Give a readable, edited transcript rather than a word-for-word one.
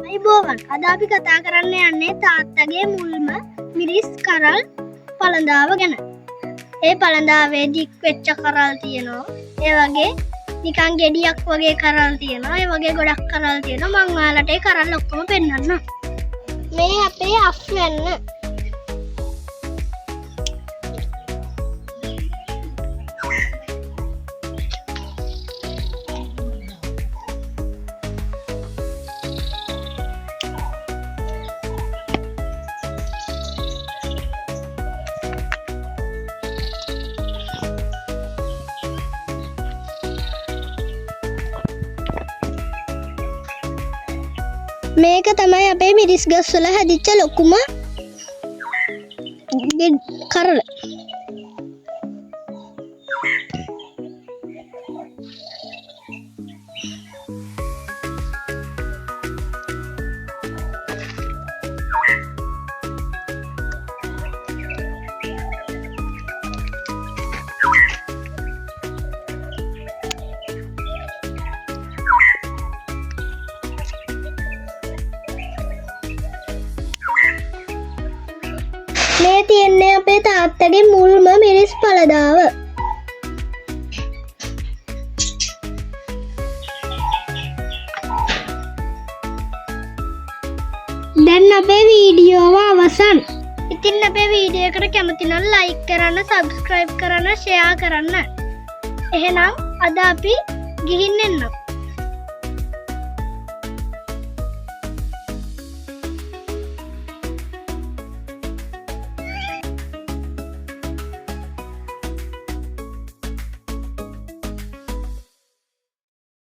අයිබෝවන් අද අපි කතා කරන්න යන්නේ තාත්තගේ මුල්ම මිරිස් කරල් පළඳාව ගැන. ඒ පළඳාවේ දික් වෙච්ච කරල් තියෙනවා. ඒ වගේ නිකන් ගෙඩියක් වගේ කරල් තියෙනවා. ඒ වගේ ගොඩක් කරල් තියෙනවා. මම ඔයාලට ඒ කරල් ඔක්කොම පෙන්නන්නම්. මේ අපේ අෆ්ලන්න. මේක තමයි අපේ මිරිස් ගස් වල හැදිච්ච ලොකුම කරල. මේ තියෙන්නේ අපේ තාත්තගේ මුල්ම මිරිස් පළදාව. දැන් අපේ වීඩියෝව අවසන්. ඉතින් අපේ වීඩියෝ එකට කැමති නම් ලයික් කරන්න, සබ්ස්ක්‍රයිබ් කරන්න, ෂෙයා කරන්න. එහෙනම් අද අපි ගිහින් එන්නම්.